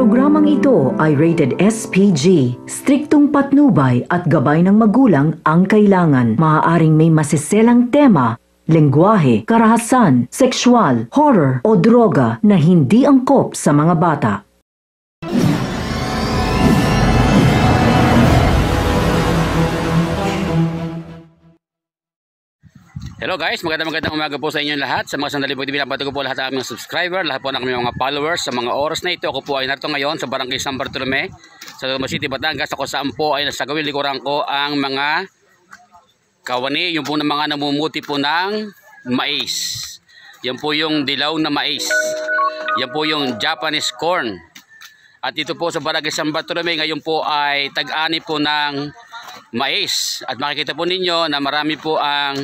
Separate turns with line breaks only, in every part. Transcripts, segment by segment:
Programang ito ay rated SPG. Striktong patnubay at gabay ng magulang ang kailangan. Maaaring may masiselang tema, lengguwahe, karahasan, sexual, horror o droga na hindi angkop sa mga bata.
Hello guys, magandang umaga po sa inyong lahat. Sa mga sandali po, binabati ko po lahat ng aming subscriber, lahat po ng aming mga followers. Sa mga oras na ito, ako po ay narito ngayon sa Barangay San Bartolome, sa Totomo City, Batangas. Ako saan po ay nasa gawin likuran ko ang mga kawani, yung po ng mga namumuti po ng mais. Yan po yung dilaw na mais. Yan po yung Japanese corn. At ito po sa Barangay San Bartolome, ngayon po ay tag-ani po ng mais. At makikita po ninyo na marami po ang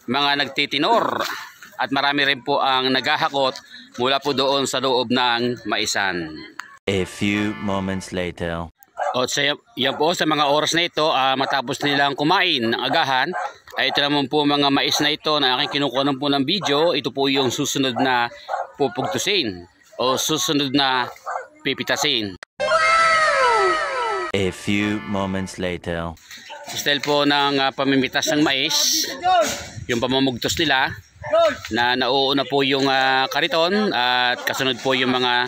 mga nagtitinor at marami rin po ang naghahakot mula po doon sa loob ng maisan.
A few moments later.
O yan po sa mga oras na ito, matapos nilang kumain ng agahan, ay ito naman po mga mais na ito na aking kinukuha po ng video. Ito po yung susunod na pupugtusin o susunod na pipitasin.
A few moments later.
Sa style po ng pamimitas ng mais, yung pamamugtos nila, na nauuna po yung kariton at kasunod po yung mga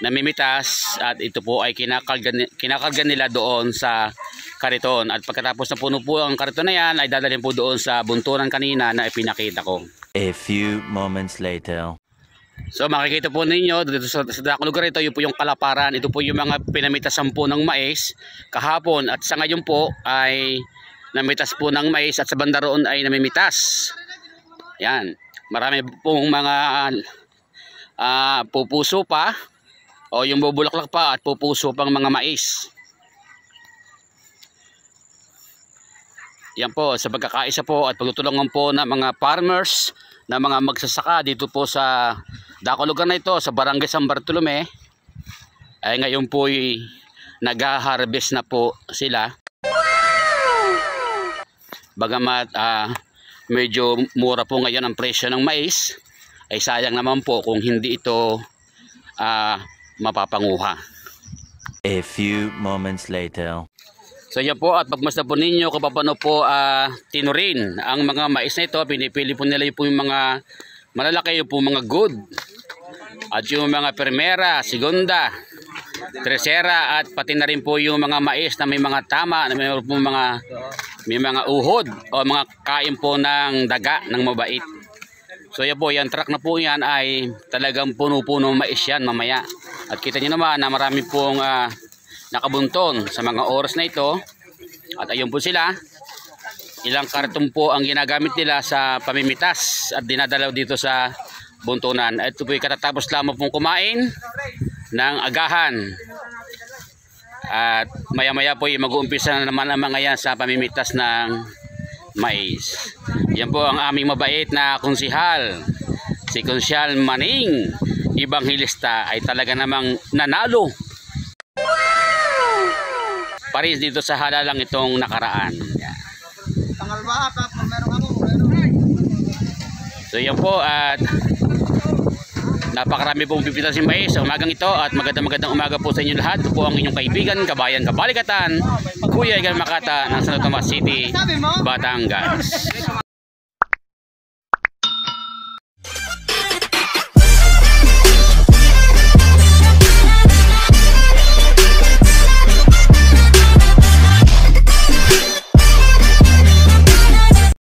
namimitas at ito po ay kinakarga nila doon sa kariton. At pagkatapos na puno po ang kariton na yan, ay dadalhin po doon sa bunturan kanina na ipinakita ko.
A few moments later.
So makikita po ninyo dito sa lugar ito, yun po yung kalaparan. Ito po yung mga pinamitasan po ng mais kahapon at sa ngayon po ay namitas po ng mais at sa banda roon ay namimitas. Yan, marami pong mga pupuso pa o yung bubulaklak pa at pupuso pang mga mais. Yan po, sa pagkakaisa po at pagtutulungan po ng mga farmers, na mga magsasaka dito po sa lugar na ito, sa Barangay San Bartolome, ay ngayon po ay nag-harvest na po sila. Bagamat medyo mura po ngayon ang presyo ng mais, ay sayang naman po kung hindi ito mapapanguha.
A few moments later.
So yan po, at pagmasdan po ninyo kung paano po tinurin ang mga mais na ito. Pinipili po nila yung mga malalaki, yung po mga good. At yung mga primera, segunda, tercera, at pati na rin po yung mga mais na may mga tama, na may mga uhod o mga kain po ng daga ng mabait. So yan po, yung truck na po yan ay talagang puno-puno mais yan mamaya. At kita nyo naman na marami pong nakabunton sa mga oras na ito. At ayun po sila, ilang karton po ang ginagamit nila sa pamimitas at dinadalaw dito sa buntunan. Ito po yung katatapos lamang pong kumain ng agahan. At maya maya po yung mag-uumpisa na naman ang mga yan sa pamimitas ng mais. Yan po ang aming mabait na konsihal, si Konsyal Maning Ibanghilista, ay talaga namang nanalo Paris dito sa halalang itong nakaraan. So yan po, at napakarami pong pipita si mais sa umagang ito. At magandang umaga po sa inyo lahat. Ito po ang inyong kaibigan, kabayan, kabalikatan, Kuya Igan Makata ng San Tomas City, Batangas.